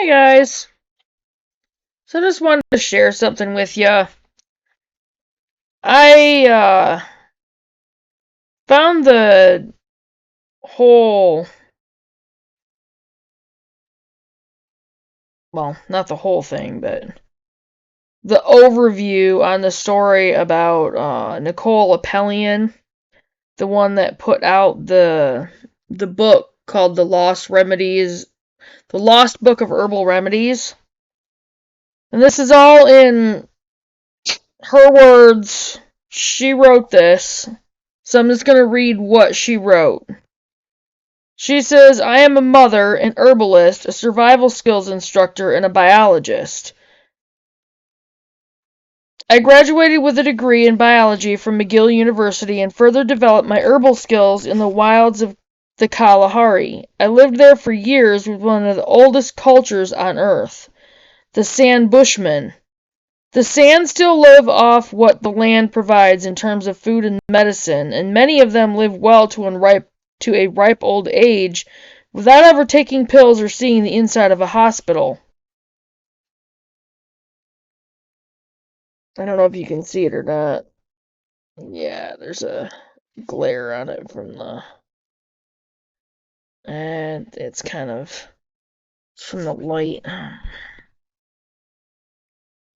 Hi guys. So I just wanted to share something with you. I found the whole, well, not the whole thing, but the overview on the story about Nicole Appelian, the one that put out the book called The Lost Book of Herbal Remedies. And this is all in her words. She wrote this. So I'm just going to read what she wrote. She says, I am a mother, an herbalist, a survival skills instructor, and a biologist. I graduated with a degree in biology from McGill University and further developed my herbal skills in the wilds of the Kalahari. I lived there for years with one of the oldest cultures on Earth, the San Bushmen. The San still live off what the land provides in terms of food and medicine, and many of them live well to a ripe old age without ever taking pills or seeing the inside of a hospital. I don't know if you can see it or not. Yeah, there's a glare on it and it's from the light.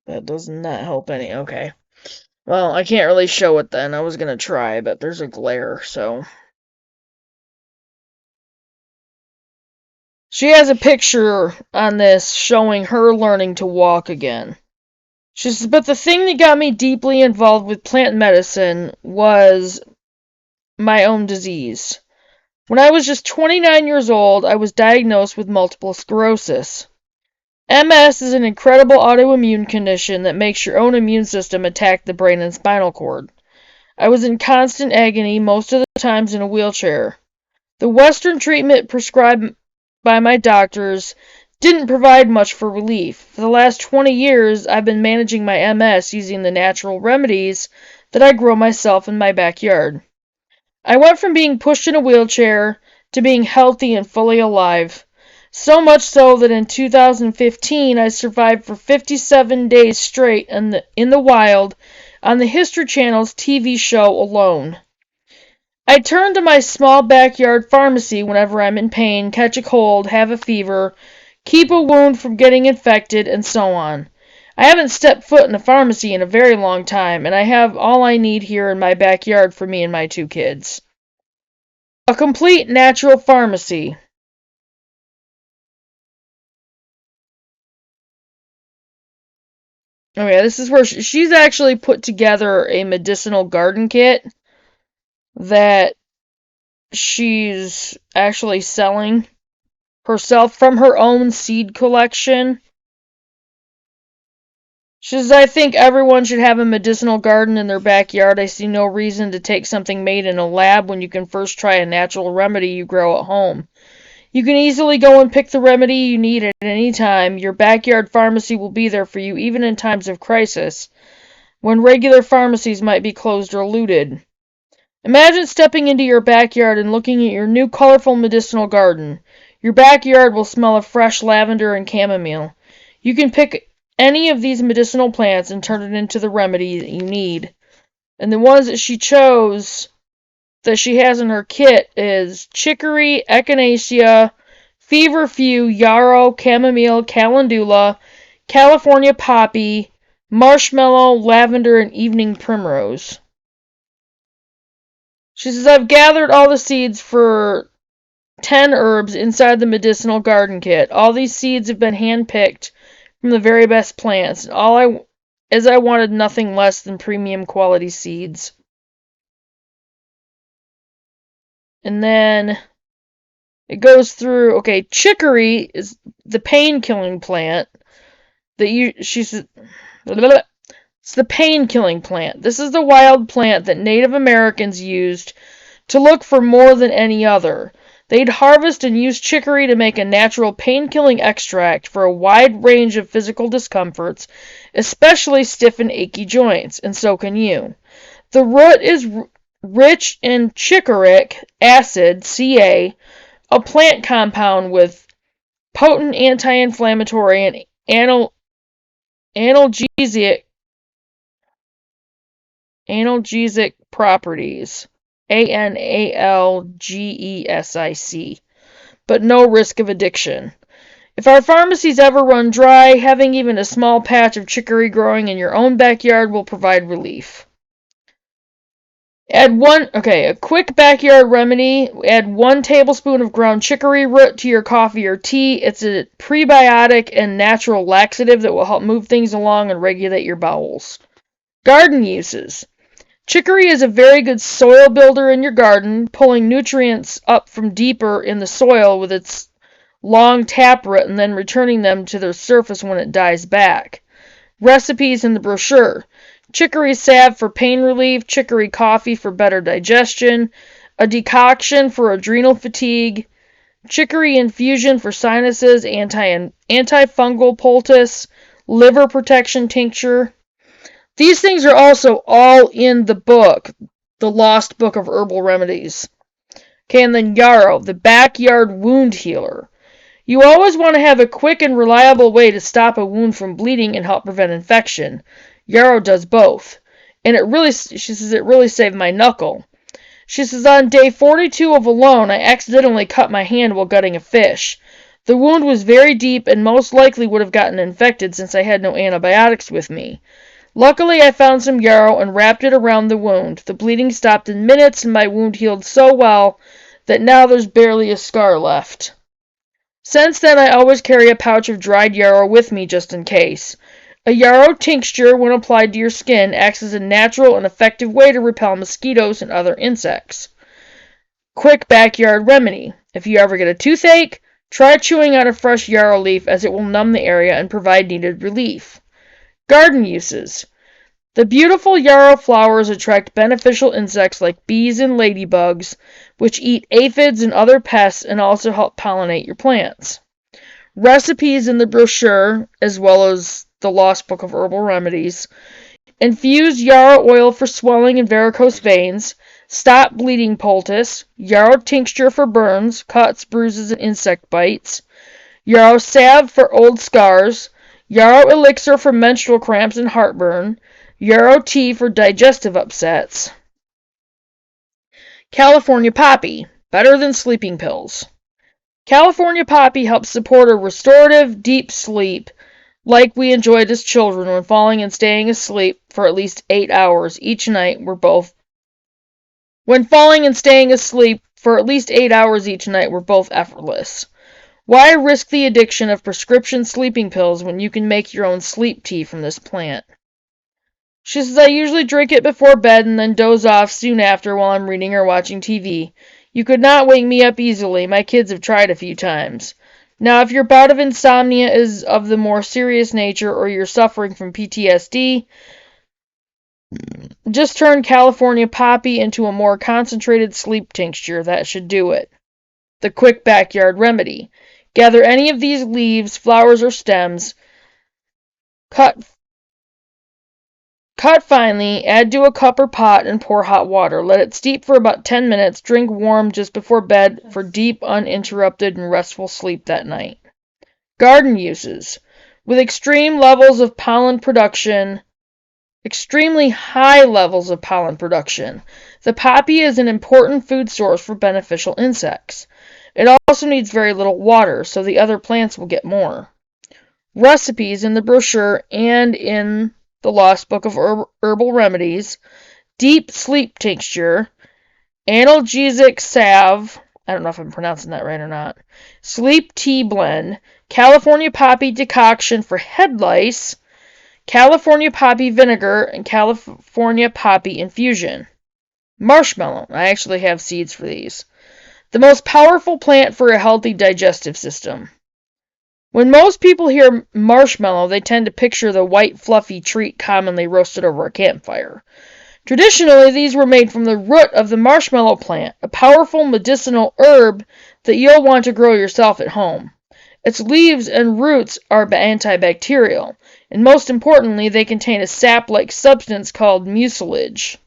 That does not help any. Okay. Well, I can't really show it then. I was gonna try, but there's a glare, so. She has a picture on this showing her learning to walk again. She says, but the thing that got me deeply involved with plant medicine was my own disease. When I was just 29 years old, I was diagnosed with multiple sclerosis. MS is an incredible autoimmune condition that makes your own immune system attack the brain and spinal cord. I was in constant agony, most of the times in a wheelchair. The Western treatment prescribed by my doctors didn't provide much for relief. For the last 20 years, I've been managing my MS using the natural remedies that I grow myself in my backyard. I went from being pushed in a wheelchair to being healthy and fully alive. So much so that in 2015 I survived for 57 days straight in the wild on the History Channel's TV show Alone. I turn to my small backyard pharmacy whenever I'm in pain, catch a cold, have a fever, keep a wound from getting infected, and so on. I haven't stepped foot in a pharmacy in a very long time, and I have all I need here in my backyard for me and my 2 kids. A complete natural pharmacy. Oh yeah, this is where she's actually put together a medicinal garden kit that she's actually selling herself from her own seed collection. She says, I think everyone should have a medicinal garden in their backyard. I see no reason to take something made in a lab when you can first try a natural remedy you grow at home. You can easily go and pick the remedy you need at any time. Your backyard pharmacy will be there for you even in times of crisis, when regular pharmacies might be closed or looted. Imagine stepping into your backyard and looking at your new colorful medicinal garden. Your backyard will smell of fresh lavender and chamomile. You can pick any of these medicinal plants and turn it into the remedy that you need. And the ones that she chose that she has in her kit is chicory, echinacea, feverfew, yarrow, chamomile, calendula, California poppy, marshmallow, lavender, and evening primrose. She says, I've gathered all the seeds for 10 herbs inside the medicinal garden kit. All these seeds have been handpicked from the very best plants. I wanted nothing less than premium quality seeds. And then it goes through, okay, chicory is the pain-killing plant she said, it's the pain-killing plant. This is the wild plant that Native Americans used to look for more than any other. They'd harvest and use chicory to make a natural pain-killing extract for a wide range of physical discomforts, especially stiff and achy joints, and so can you. The root is rich in chicharic acid, Ca, a plant compound with potent anti-inflammatory and analgesic properties. analgesic, but no risk of addiction. If our pharmacies ever run dry, having even a small patch of chicory growing in your own backyard will provide relief. A quick backyard remedy. Add 1 tablespoon of ground chicory root to your coffee or tea. It's a prebiotic and natural laxative that will help move things along and regulate your bowels. Garden uses. Chicory is a very good soil builder in your garden, pulling nutrients up from deeper in the soil with its long taproot and then returning them to the surface when it dies back. Recipes in the brochure. Chicory salve for pain relief, chicory coffee for better digestion, a decoction for adrenal fatigue, chicory infusion for sinuses, antifungal poultice, liver protection tincture. These things are also all in the book, The Lost Book of Herbal Remedies. Okay, and then yarrow, the backyard wound healer. You always want to have a quick and reliable way to stop a wound from bleeding and help prevent infection. Yarrow does both. And she says, it really saved my knuckle. She says, on day 42 of Alone, I accidentally cut my hand while gutting a fish. The wound was very deep and most likely would have gotten infected since I had no antibiotics with me. Luckily, I found some yarrow and wrapped it around the wound. The bleeding stopped in minutes and my wound healed so well that now there's barely a scar left. Since then, I always carry a pouch of dried yarrow with me just in case. A yarrow tincture, when applied to your skin, acts as a natural and effective way to repel mosquitoes and other insects. Quick backyard remedy. If you ever get a toothache, try chewing on a fresh yarrow leaf as it will numb the area and provide needed relief. Garden uses. The beautiful yarrow flowers attract beneficial insects like bees and ladybugs, which eat aphids and other pests and also help pollinate your plants. Recipes in the brochure, as well as the Lost Book of Herbal Remedies. Infuse yarrow oil for swelling and varicose veins. Stop bleeding poultice. Yarrow tincture for burns, cuts, bruises, and insect bites. Yarrow salve for old scars. Yarrow elixir for menstrual cramps and heartburn. Yarrow tea for digestive upsets. California poppy, better than sleeping pills. California poppy helps support a restorative, deep sleep, like we enjoyed as children when falling and staying asleep for at least 8 hours each night were both effortless. Why risk the addiction of prescription sleeping pills when you can make your own sleep tea from this plant? She says, I usually drink it before bed and then doze off soon after while I'm reading or watching TV. You could not wake me up easily. My kids have tried a few times. Now, if your bout of insomnia is of the more serious nature or you're suffering from PTSD, just turn California poppy into a more concentrated sleep tincture. That should do it. The quick backyard remedy. Gather any of these leaves, flowers, or stems. Cut finely, add to a cup or pot, and pour hot water. Let it steep for about 10 minutes. Drink warm just before bed for deep, uninterrupted, and restful sleep that night. Garden uses. With extremely high levels of pollen production, the poppy is an important food source for beneficial insects. It also needs very little water, so the other plants will get more. Recipes in the brochure and in the Lost Book of Herbal Remedies. Deep sleep tincture. Analgesic salve. I don't know if I'm pronouncing that right or not. Sleep tea blend. California poppy decoction for head lice. California poppy vinegar and California poppy infusion. Marshmallow. I actually have seeds for these. The most powerful plant for a healthy digestive system. When most people hear marshmallow, they tend to picture the white, fluffy treat commonly roasted over a campfire. Traditionally, these were made from the root of the marshmallow plant, a powerful medicinal herb that you'll want to grow yourself at home. Its leaves and roots are antibacterial, and most importantly, they contain a sap-like substance called mucilage.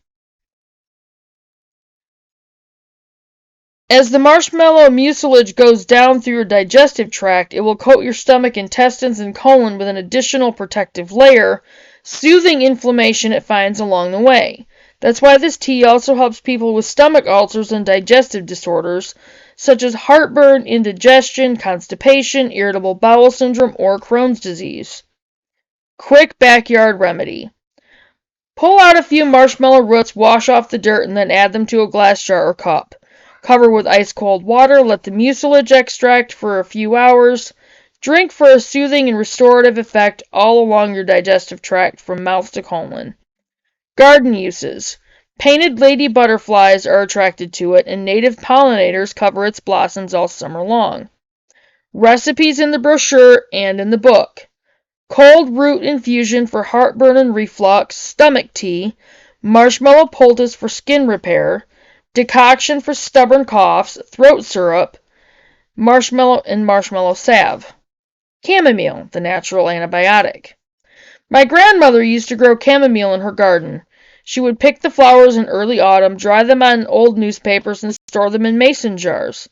As the marshmallow mucilage goes down through your digestive tract, it will coat your stomach, intestines, and colon with an additional protective layer, soothing inflammation it finds along the way. That's why this tea also helps people with stomach ulcers and digestive disorders, such as heartburn, indigestion, constipation, irritable bowel syndrome, or Crohn's disease. Quick backyard remedy. Pull out a few marshmallow roots, wash off the dirt, and then add them to a glass jar or cup. Cover with ice-cold water, let the mucilage extract for a few hours. Drink for a soothing and restorative effect all along your digestive tract from mouth to colon. Garden uses. Painted lady butterflies are attracted to it, and native pollinators cover its blossoms all summer long. Recipes in the brochure and in the book. Cold root infusion for heartburn and reflux, stomach tea, marshmallow poultice for skin repair, decoction for stubborn coughs, throat syrup, marshmallow salve. Chamomile, the natural antibiotic. My grandmother used to grow chamomile in her garden. She would pick the flowers in early autumn, dry them on old newspapers, and store them in mason jars.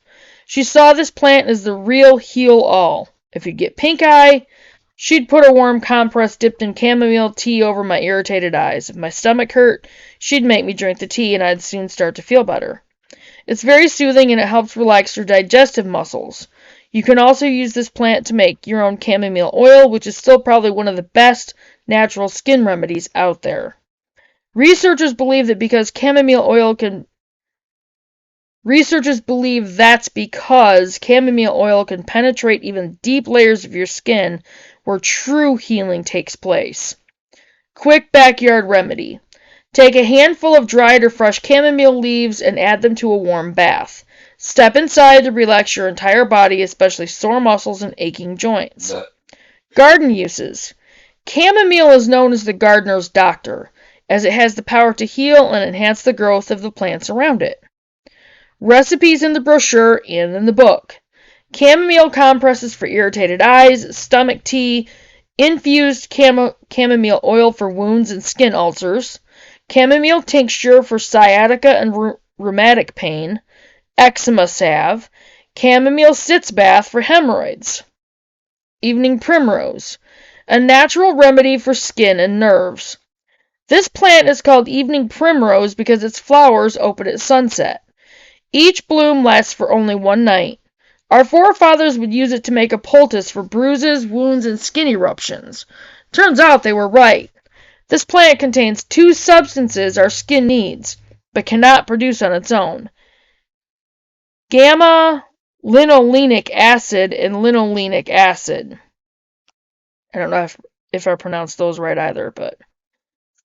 She saw this plant as the real heal-all. If you'd get pink eye, she'd put a warm compress dipped in chamomile tea over my irritated eyes. If my stomach hurt, she'd make me drink the tea and I'd soon start to feel better. It's very soothing and it helps relax your digestive muscles. You can also use this plant to make your own chamomile oil, which is still probably one of the best natural skin remedies out there. Researchers believe that's because chamomile oil can penetrate even deep layers of your skin where true healing takes place. Quick backyard remedy. Take a handful of dried or fresh chamomile leaves and add them to a warm bath. Step inside to relax your entire body, especially sore muscles and aching joints. Garden uses. Chamomile is known as the gardener's doctor, as it has the power to heal and enhance the growth of the plants around it. Recipes in the brochure and in the book. Chamomile compresses for irritated eyes, stomach tea, infused chamomile oil for wounds and skin ulcers, chamomile tincture for sciatica and rheumatic pain, eczema salve, chamomile sitz bath for hemorrhoids. Evening primrose, a natural remedy for skin and nerves. This plant is called evening primrose because its flowers open at sunset. Each bloom lasts for only one night. Our forefathers would use it to make a poultice for bruises, wounds, and skin eruptions. Turns out they were right. This plant contains two substances our skin needs, but cannot produce on its own. Gamma-linolenic acid and linolenic acid. I don't know if I pronounced those right either, but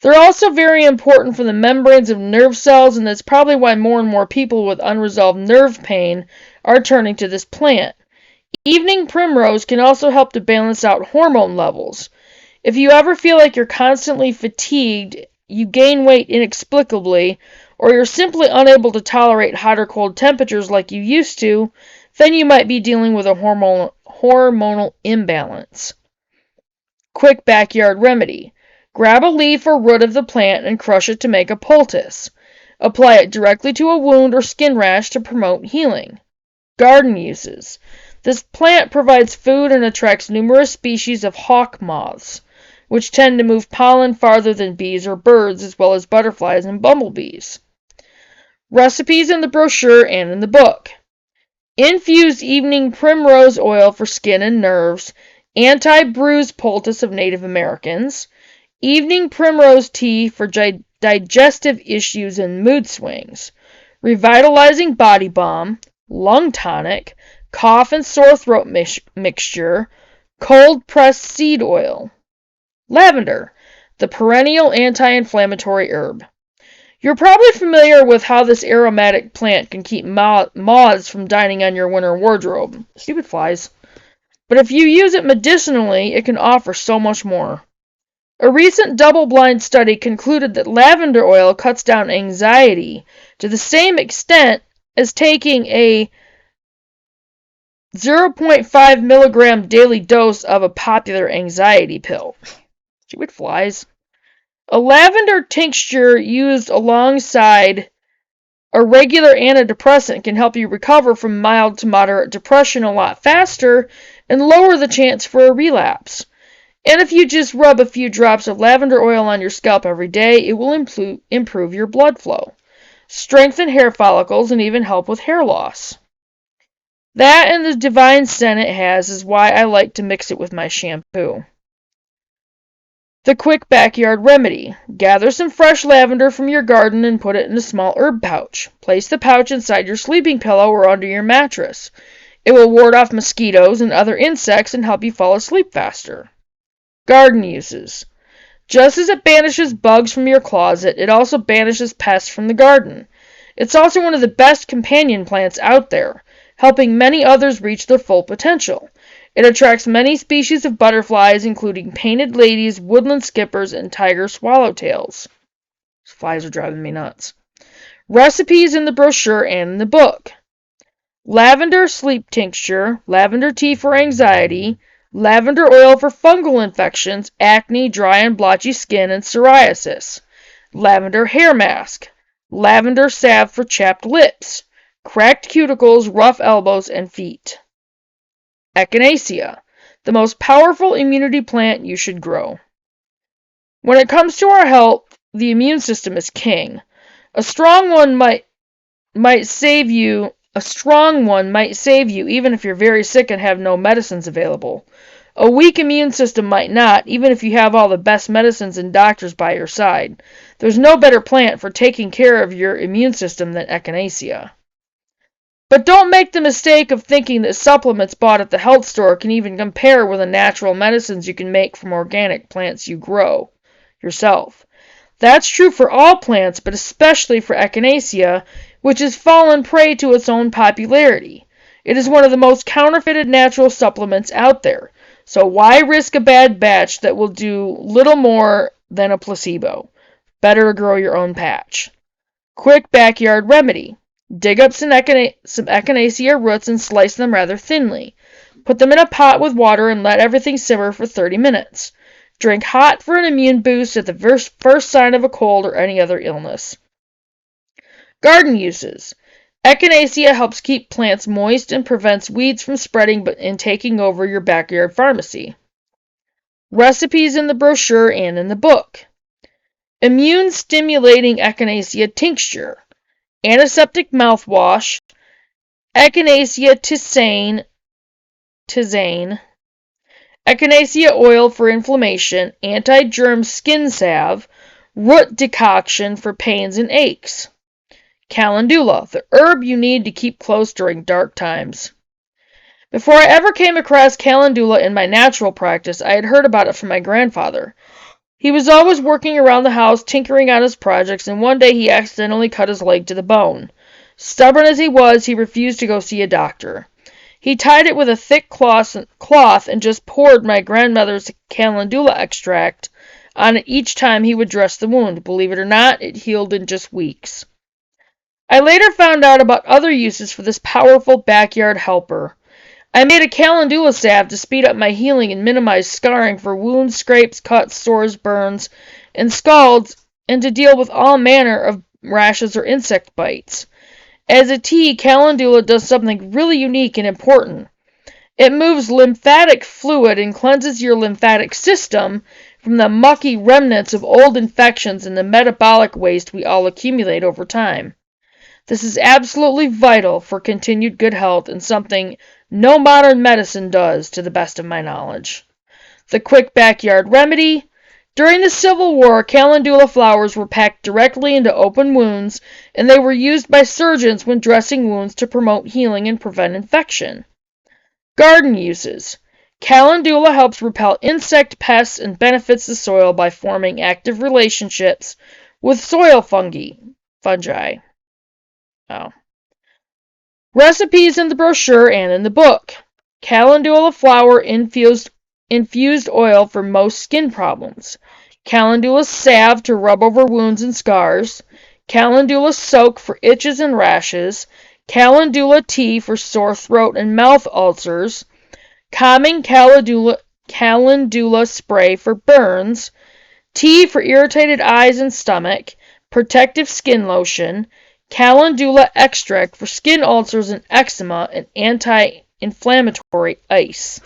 they're also very important for the membranes of nerve cells, and that's probably why more and more people with unresolved nerve pain are turning to this plant. Evening primrose can also help to balance out hormone levels. If you ever feel like you're constantly fatigued, you gain weight inexplicably, or you're simply unable to tolerate hot or cold temperatures like you used to, then you might be dealing with a hormonal imbalance. Quick backyard remedy. Grab a leaf or root of the plant and crush it to make a poultice. Apply it directly to a wound or skin rash to promote healing. Garden uses. This plant provides food and attracts numerous species of hawk moths, which tend to move pollen farther than bees or birds, as well as butterflies and bumblebees. Recipes in the brochure and in the book. Infused evening primrose oil for skin and nerves, anti-bruise poultice of Native Americans, evening primrose tea for digestive issues and mood swings, revitalizing body balm, lung tonic, cough and sore throat mixture, cold pressed seed oil. Lavender, the perennial anti-inflammatory herb. You're probably familiar with how this aromatic plant can keep moths from dining on your winter wardrobe. Stupid flies. But if you use it medicinally, it can offer so much more. A recent double-blind study concluded that lavender oil cuts down anxiety to the same extent as taking a 0.5 milligram daily dose of a popular anxiety pill. Stupid flies. A lavender tincture used alongside A regular antidepressant can help you recover from mild to moderate depression a lot faster and lower the chance for a relapse. And if you just rub a few drops of lavender oil on your scalp every day, it will improve your blood flow, strengthen hair follicles, and even help with hair loss. That and the divine scent it has is why I like to mix it with my shampoo. The quick backyard remedy. Gather some fresh lavender from your garden and put it in a small herb pouch. Place the pouch inside your sleeping pillow or under your mattress. It will ward off mosquitoes and other insects and help you fall asleep faster. Garden uses. Just as it banishes bugs from your closet, it also banishes pests from the garden. It's also one of the best companion plants out there, helping many others reach their full potential. It attracts many species of butterflies, including painted ladies, woodland skippers, and tiger swallowtails. Flies are driving me nuts. Recipes in the brochure and in the book. Lavender sleep tincture, lavender tea for anxiety, lavender oil for fungal infections, acne, dry and blotchy skin, and psoriasis. Lavender hair mask. Lavender salve for chapped lips, cracked cuticles, rough elbows, and feet. Echinacea, the most powerful immunity plant you should grow. When it comes to our health, the immune system is king. A strong one might save you even if you're very sick and have no medicines available. A weak immune system might not, even if you have all the best medicines and doctors by your side. There's no better plant for taking care of your immune system than Echinacea. But don't make the mistake of thinking that supplements bought at the health store can even compare with the natural medicines you can make from organic plants you grow yourself. That's true for all plants, but especially for Echinacea, which has fallen prey to its own popularity. It is one of the most counterfeited natural supplements out there, so why risk a bad batch that will do little more than a placebo? Better grow your own patch. Quick backyard remedy. Dig up some Echinacea roots and slice them rather thinly. Put them in a pot with water and let everything simmer for 30 minutes. Drink hot for an immune boost at the first sign of a cold or any other illness. Garden uses. Echinacea helps keep plants moist and prevents weeds from spreading and taking over your backyard pharmacy. Recipes in the brochure and in the book. Immune-stimulating Echinacea tincture. Antiseptic mouthwash. Echinacea tisane. Echinacea oil for inflammation. Anti-germ skin salve. Root decoction for pains and aches. Calendula, the herb you need to keep close during dark times. Before I ever came across calendula in my natural practice, I had heard about it from my grandfather. He was always working around the house, tinkering on his projects, and one day he accidentally cut his leg to the bone. Stubborn as he was, he refused to go see a doctor. He tied it with a thick cloth and just poured my grandmother's calendula extract on it each time he would dress the wound. Believe it or not, it healed in just weeks. I later found out about other uses for this powerful backyard helper. I made a calendula salve to speed up my healing and minimize scarring for wounds, scrapes, cuts, sores, burns, and scalds, and to deal with all manner of rashes or insect bites. As a tea, calendula does something really unique and important. It moves lymphatic fluid and cleanses your lymphatic system from the mucky remnants of old infections and the metabolic waste we all accumulate over time. This is absolutely vital for continued good health and something no modern medicine does, to the best of my knowledge. The quick backyard remedy. During the Civil War, calendula flowers were packed directly into open wounds, and they were used by surgeons when dressing wounds to promote healing and prevent infection. Garden uses. Calendula helps repel insect pests and benefits the soil by forming active relationships with soil fungi. Recipes in the brochure and in the book. Calendula flower infused oil for most skin problems. Calendula salve to rub over wounds and scars. Calendula soak for itches and rashes. Calendula tea for sore throat and mouth ulcers. Calming calendula spray for burns. Tea for irritated eyes and stomach. Protective skin lotion. calendula extract for skin ulcers and eczema, and anti-inflammatory ice.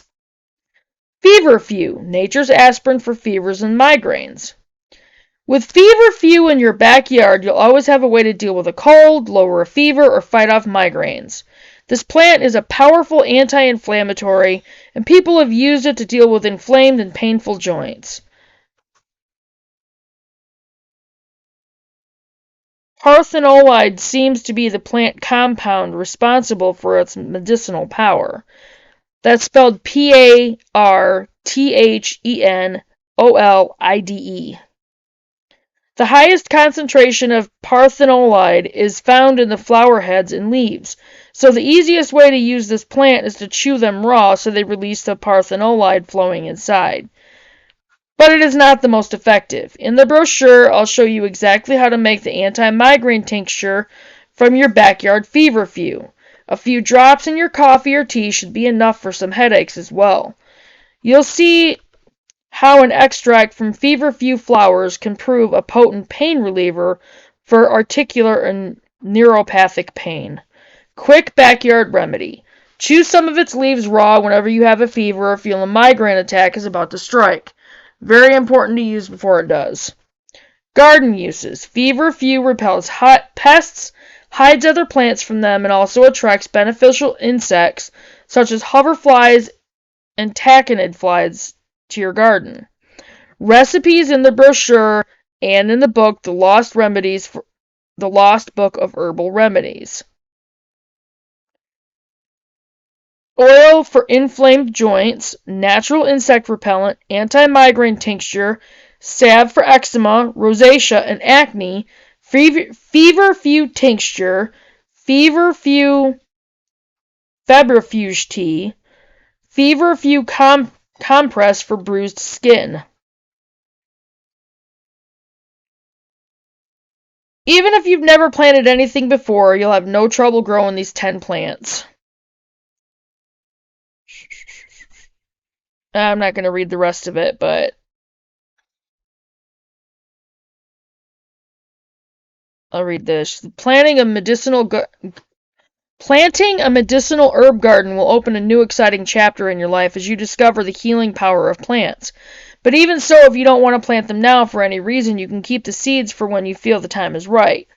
Feverfew, nature's aspirin for fevers and migraines. With feverfew in your backyard, you'll always have a way to deal with a cold, lower a fever, or fight off migraines. This plant is a powerful anti-inflammatory, and people have used it to deal with inflamed and painful joints. Parthenolide seems to be the plant compound responsible for its medicinal power. That's spelled Parthenolide. The highest concentration of parthenolide is found in the flower heads and leaves, so the easiest way to use this plant is to chew them raw so they release the parthenolide flowing inside. But it is not the most effective. In the brochure, I'll show you exactly how to make the anti-migraine tincture from your backyard feverfew. A few drops in your coffee or tea should be enough for some headaches as well. You'll see how an extract from feverfew flowers can prove a potent pain reliever for articular and neuropathic pain. Quick backyard remedy. Chew some of its leaves raw whenever you have a fever or feel a migraine attack is about to strike. Very important to use before it does. Garden uses. Feverfew repels pests, hides other plants from them, and also attracts beneficial insects such as hoverflies and taconid flies to your garden. Recipes in the brochure and in the book, The Lost Book of Herbal Remedies. Oil for inflamed joints, natural insect repellent, anti-migraine tincture, salve for eczema, rosacea, and acne, feverfew tincture, feverfew febrifuge tea, feverfew compress for bruised skin. Even if you've never planted anything before, you'll have no trouble growing these 10 plants. I'm not going to read the rest of it, but I'll read this. Planting a medicinal herb garden will open a new exciting chapter in your life as you discover the healing power of plants. But even so, if you don't want to plant them now for any reason, you can keep the seeds for when you feel the time is right.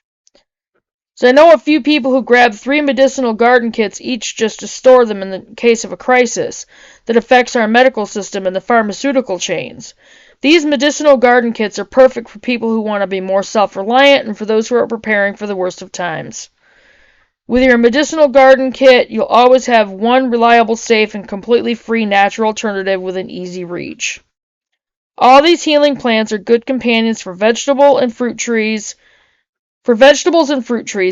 So I know a few people who grab 3 medicinal garden kits each just to store them in the case of a crisis that affects our medical system and the pharmaceutical chains. These medicinal garden kits are perfect for people who want to be more self-reliant and for those who are preparing for the worst of times. With your medicinal garden kit, you'll always have one reliable, safe, and completely free natural alternative within easy reach. All these healing plants are good companions for vegetables and fruit trees,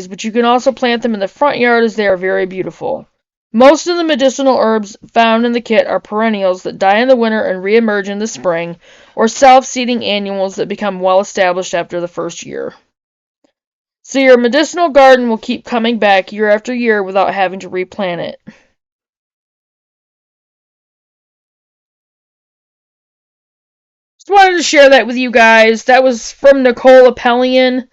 but you can also plant them in the front yard as they are very beautiful. Most of the medicinal herbs found in the kit are perennials that die in the winter and re-emerge in the spring, or self-seeding annuals that become well established after the first year. So your medicinal garden will keep coming back year after year without having to replant it. Just wanted to share that with you guys. That was from Nicole Appelian.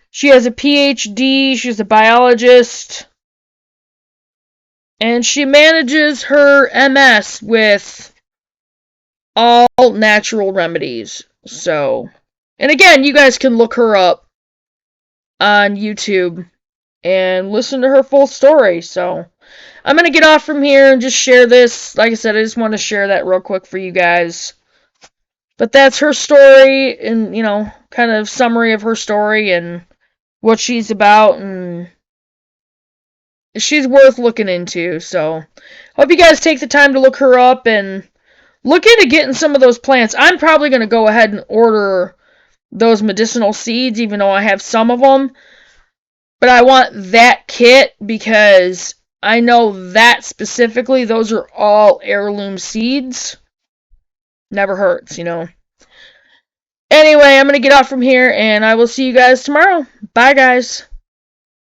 She has a PhD, she's a biologist, and she manages her MS with all natural remedies. So, and again, you guys can look her up on YouTube and listen to her full story. So, I'm going to get off from here and just share this. Like I said, I just want to share that real quick for you guys. But that's her story and, kind of summary of her story and what she's about, and she's worth looking into. So, hope you guys take the time to look her up and look into getting some of those plants. I'm probably going to go ahead and order those medicinal seeds, even though I have some of them. But I want that kit because I know that specifically, those are all heirloom seeds. Never hurts, Anyway, I'm going to get off from here, and I will see you guys tomorrow. Bye, guys.